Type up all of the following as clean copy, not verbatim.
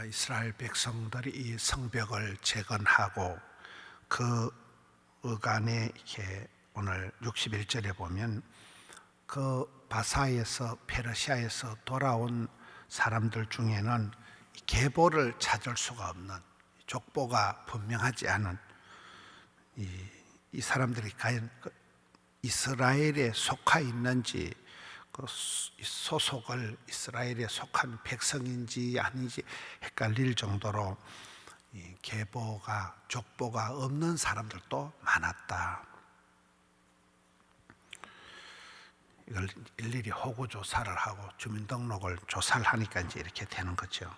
이스라엘 백성들이 이 성벽을 재건하고 그 어간에 이렇게 오늘 61절에 보면 그 바사에서 페르시아에서 돌아온 사람들 중에는 계보를 찾을 수가 없는, 족보가 분명하지 않은 이 사람들이 과연 이스라엘에 속하 있는지, 그 소속을 이스라엘에 속한 백성인지 아닌지 헷갈릴 정도로 계보가, 족보가 없는 사람들도 많았다. 이걸 일일이 호구 조사를 하고 주민등록을 조사를 하니까 이제 이렇게 되는 거죠.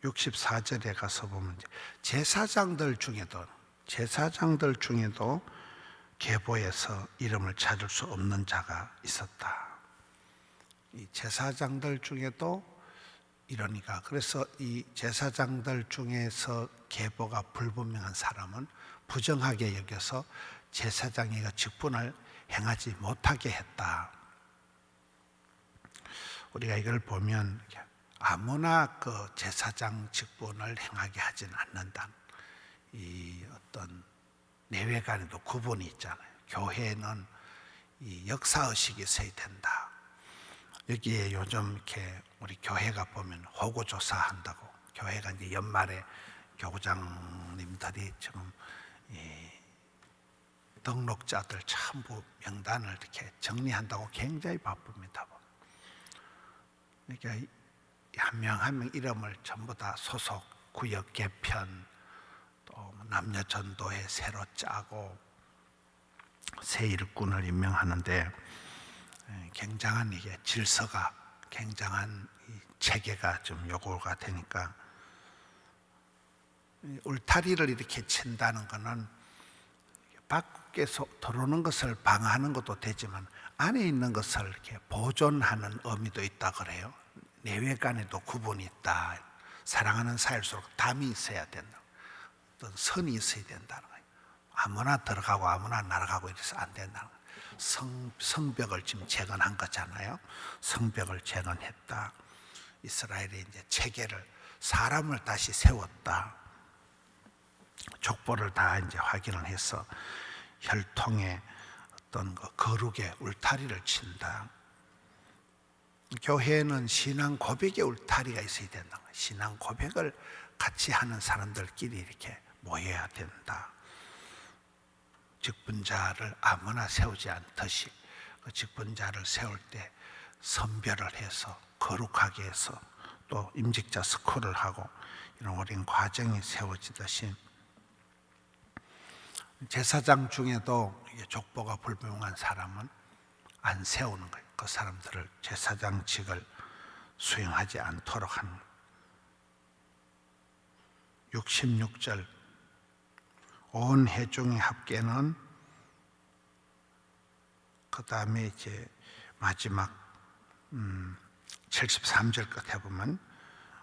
64절에 가서 보면 제사장들 중에도 계보에서 이름을 찾을 수 없는 자가 있었다. 이 제사장들 중에도 이러니까, 그래서 이 제사장들 중에서 계보가 불분명한 사람은 부정하게 여겨서 제사장의 직분을 행하지 못하게 했다. 우리가 이걸 보면 아무나 그 제사장 직분을 행하게 하지는 않는다. 이 어떤 내외간에도 구분이 있잖아요. 교회는 이 역사의식이 있어야 된다. 여기에 요즘 이렇게 우리 교회가 보면 호구조사 한다고, 교회가 이제 연말에 교구장님들이 지금 등록자들 전부 명단을 이렇게 정리한다고 굉장히 바쁩니다. 그러니까 한 명 한 명 이름을 전부 다 소속, 구역 개편, 또 남녀 전도회 새로 짜고 새 일꾼을 임명하는데 굉장한 이게 질서가, 굉장한 체계가 좀 요구가 되니까, 울타리를 이렇게 친다는 것은 밖에서 들어오는 것을 방어하는 것도 되지만 안에 있는 것을 이렇게 보존하는 의미도 있다 그래요. 내외간에도 구분이 있다. 사랑하는 사이일수록 담이 있어야 된다. 어떤 선이 있어야 된다는 거예요. 아무나 들어가고 아무나 날아가고 이래서 안 된다는 거예요. 성벽을 지금 재건한 거잖아요. 성벽을 재건했다. 이스라엘의 이제 체계를, 사람을 다시 세웠다. 족보를 다 이제 확인을 해서 혈통의 어떤 거룩의 울타리를 친다. 교회는 신앙 고백의 울타리가 있어야 된다. 신앙 고백을 같이 하는 사람들끼리 이렇게 모여야 된다. 직분자를 아무나 세우지 않듯이 그 직분자를 세울 때 선별을 해서 거룩하게 해서 또 임직자 스쿨을 하고 이런 어린 과정이 세워지듯이 제사장 중에도 족보가 불분명한 사람은 안 세우는 거예요. 그 사람들을 제사장직을 수행하지 않도록 하는 거예요. 66절 온 회중의 합계는, 그 다음에 이제 마지막 73절 끝에 보면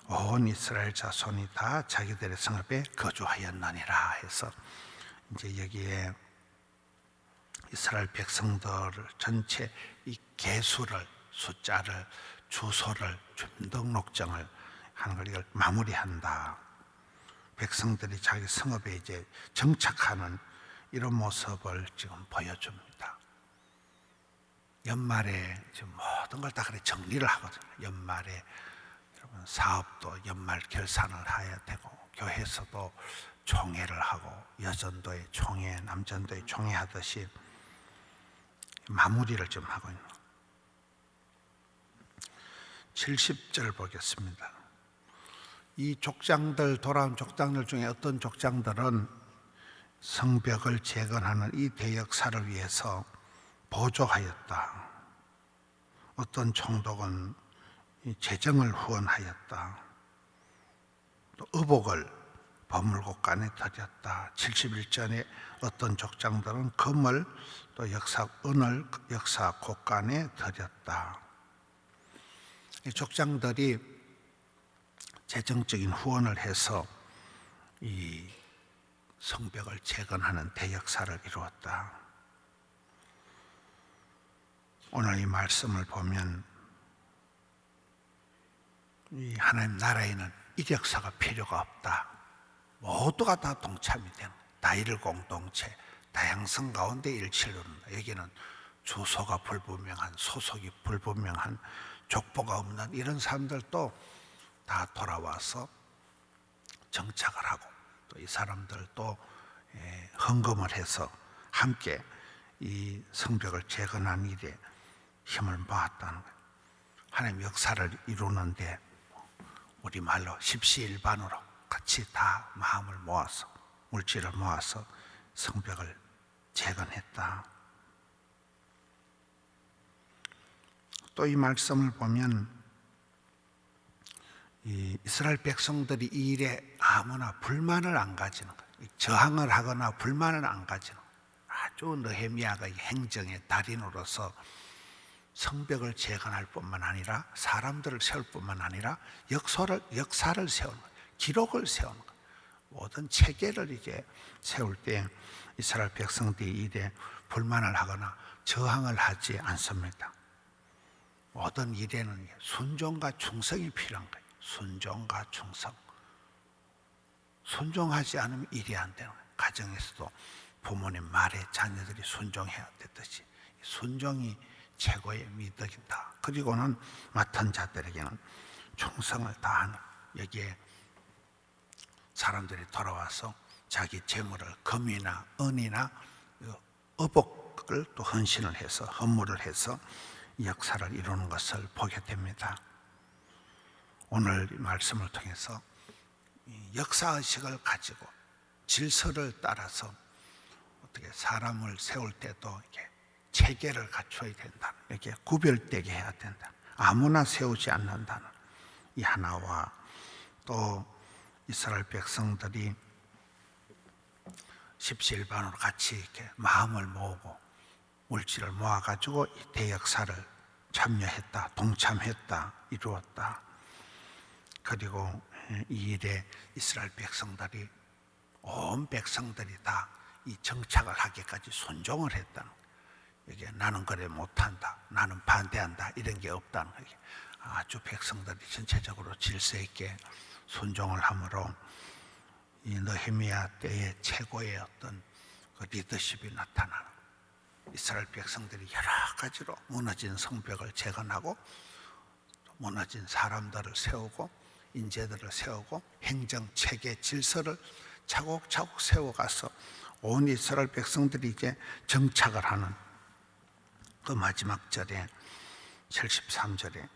온 이스라엘 자손이 다 자기들의 성읍에 거주하였느니라 해서 이제 여기에 이스라엘 백성들 전체 이 개수를, 숫자를, 주소를, 주민등록증을 하는 걸 이걸 마무리한다. 백성들이 자기 성읍에 이제 정착하는 이런 모습을 지금 보여줍니다. 연말에 지금 모든 걸 다 그래 정리를 하거든요. 연말에 여러분 사업도 연말 결산을 해야 되고, 교회에서도 총회를 하고, 여전도의 총회, 남전도의 총회 하듯이 마무리를 좀 하고 있는. 70절 보겠습니다. 이 족장들, 돌아온 족장들 중에 어떤 족장들은 성벽을 재건하는 이 대역사를 위해서 보조하였다. 어떤 총독은 재정을 후원하였다. 또 의복을 버물곡간에 드렸다. 71전에 어떤 족장들은 금을 또 은을 역사곡간에 드렸다. 이 족장들이 재정적인 후원을 해서 이 성벽을 재건하는 대역사를 이루었다. 오늘 이 말씀을 보면 이 하나님 나라에는 이력서가 필요가 없다. 모두가 다 동참이 되는 다일을 공동체, 다양성 가운데 일치를 이룬다. 여기는 주소가 불분명한, 소속이 불분명한, 족보가 없는 이런 사람들도 다 돌아와서 정착을 하고, 또 이 사람들도 헌금을 해서 함께 이 성벽을 재건한 일에 힘을 모았다는 거예요. 하나님 역사를 이루는데 우리말로 십시일반으로 같이 다 마음을 모아서, 물질을 모아서 성벽을 재건했다. 또 이 말씀을 보면 이 이스라엘 백성들이 이 일에 아무나 불만을 안 가지는 거예요. 저항을 하거나 불만을 안 가지는 거예요. 아주 느헤미야가 행정의 달인으로서 성벽을 재건할 뿐만 아니라 사람들을 세울 뿐만 아니라 역사를 세우는 거예요. 기록을 세우는 거예요. 모든 체계를 이제 세울 때 이스라엘 백성들이 일에 불만을 하거나 저항을 하지 않습니다. 모든 일에는 순종과 충성이 필요한 거예요. 순종과 충성. 순종하지 않으면 일이 안 되는 거예요. 가정에서도 부모님 말에 자녀들이 순종해야 되듯이 순종이 최고의 미덕이다. 그리고는 맡은 자들에게는 충성을 다하는, 여기에 사람들이 돌아와서 자기 재물을 금이나 은이나 의복을 또 헌신을 해서, 헌물을 해서 역사를 이루는 것을 보게 됩니다. 오늘 말씀을 통해서 역사의식을 가지고 질서를 따라서 어떻게 사람을 세울 때도 이렇게 체계를 갖춰야 된다. 이렇게 구별되게 해야 된다. 아무나 세우지 않는다는 이 하나와, 또 이스라엘 백성들이 십시일반으로 같이 이렇게 마음을 모으고 물질을 모아가지고 이 대역사를 참여했다, 동참했다, 이루었다. 그리고 이 일에 이스라엘 백성들이, 온 백성들이 다 이 정착을 하기까지 순종을 했다는 거예요. 이게 나는 그래 못한다, 나는 반대한다, 이런 게 없다는 거예요. 아주 백성들이 전체적으로 질서 있게 순종을 함으로 이 느헤미야 때의 최고의 어떤 그 리더십이 나타나는, 이스라엘 백성들이 여러 가지로 무너진 성벽을 재건하고 무너진 사람들을 세우고 인재들을 세우고 행정 체계 질서를 차곡차곡 세워가서 온 이스라엘 백성들이 이제 정착을 하는 그 마지막 절에 73절에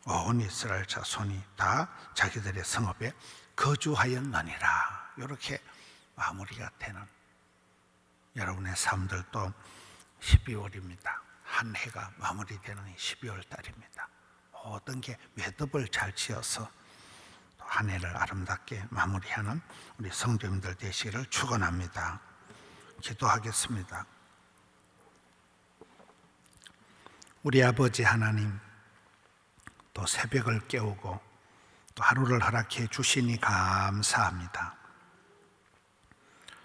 온 이스라엘 자손이 다 자기들의 성읍에 거주하였느니라, 이렇게 마무리가 되는, 여러분의 삶들도 12월입니다. 한 해가 마무리되는 12월 달입니다. 모든 게 매듭을 잘 지어서 한 해를 아름답게 마무리하는 우리 성도님들 되시기를 축원합니다. 기도하겠습니다. 우리 아버지 하나님, 또 새벽을 깨우고 또 하루를 허락해 주시니 감사합니다.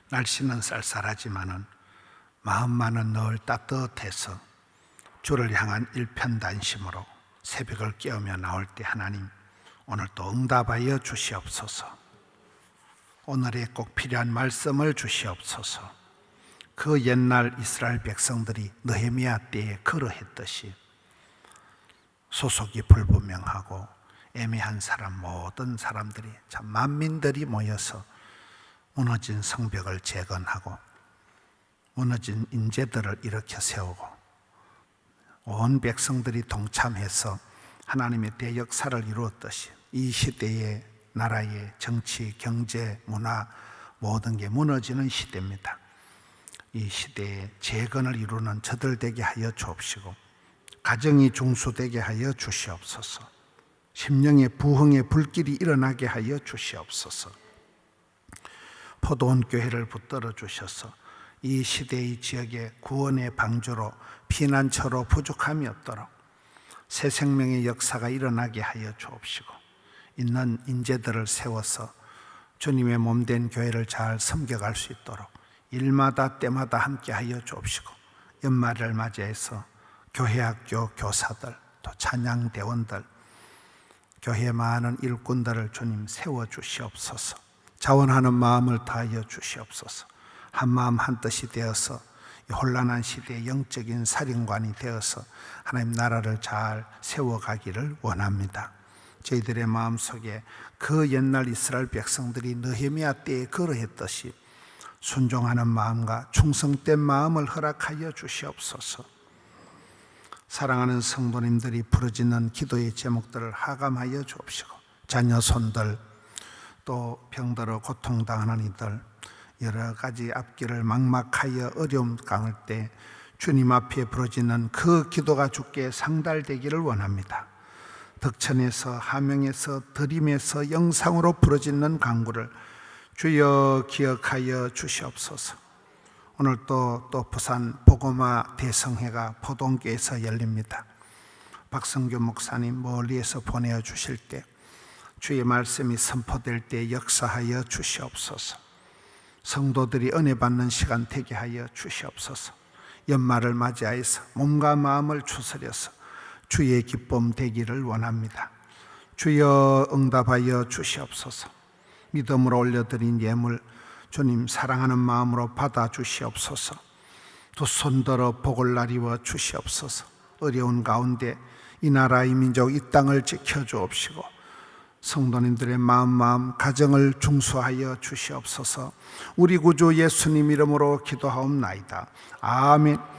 날씨는 쌀쌀하지만은 마음만은 늘 따뜻해서 주를 향한 일편단심으로 새벽을 깨우며 나올 때 하나님, 오늘도 응답하여 주시옵소서. 오늘에 꼭 필요한 말씀을 주시옵소서. 그 옛날 이스라엘 백성들이 느헤미야 때에 그러했듯이 소속이 불분명하고 애매한 사람, 모든 사람들이, 참 만민들이 모여서 무너진 성벽을 재건하고 무너진 인재들을 일으켜 세우고 온 백성들이 동참해서 하나님의 대역사를 이루었듯이 이 시대의 나라의 정치, 경제, 문화 모든 게 무너지는 시대입니다. 이 시대에 재건을 이루는 저들 되게 하여 주옵시고 가정이 중수되게 하여 주시옵소서. 심령의 부흥의 불길이 일어나게 하여 주시옵소서. 포도원 교회를 붙들어 주셔서 이 시대의 지역의 구원의 방주로, 피난처로 부족함이 없도록 새 생명의 역사가 일어나게 하여 주옵시고 있는 인재들을 세워서 주님의 몸된 교회를 잘 섬겨갈 수 있도록 일마다 때마다 함께 하여 주옵시고 연말을 맞이해서 교회학교 교사들, 또 찬양대원들, 교회 많은 일꾼들을 주님 세워 주시옵소서. 자원하는 마음을 다하여 주시옵소서. 한 마음 한 뜻이 되어서 혼란한 시대의 영적인 사령관이 되어서 하나님 나라를 잘 세워가기를 원합니다. 저희들의 마음속에 그 옛날 이스라엘 백성들이 느헤미야 때에 그러했듯이 순종하는 마음과 충성된 마음을 허락하여 주시옵소서. 사랑하는 성도님들이 부르짖는 기도의 제목들을 하감하여 주옵시고, 자녀 손들, 또 병들어 고통당하는 이들, 여러 가지 앞길을 막막하여 어려움 강할 때 주님 앞에 부르짖는 그 기도가 주께 상달되기를 원합니다. 덕천에서, 하명에서, 드림에서, 영상으로 부르짖는 간구를 주여 기억하여 주시옵소서. 오늘 또 부산 보고마 대성회가 포동교에서 열립니다. 박성규 목사님 멀리에서 보내어 주실 때 주의 말씀이 선포될 때 역사하여 주시옵소서. 성도들이 은혜 받는 시간 되게 하여 주시옵소서. 연말을 맞이하여서 몸과 마음을 추스려서 주의 기쁨 되기를 원합니다. 주여 응답하여 주시옵소서. 믿음으로 올려드린 예물 주님 사랑하는 마음으로 받아 주시옵소서. 두 손들어 복을 나리워 주시옵소서. 어려운 가운데 이 나라 이 민족 이 땅을 지켜주옵시고 성도님들의 마음 가정을 중수하여 주시옵소서. 우리 구주 예수님 이름으로 기도하옵나이다. 아멘.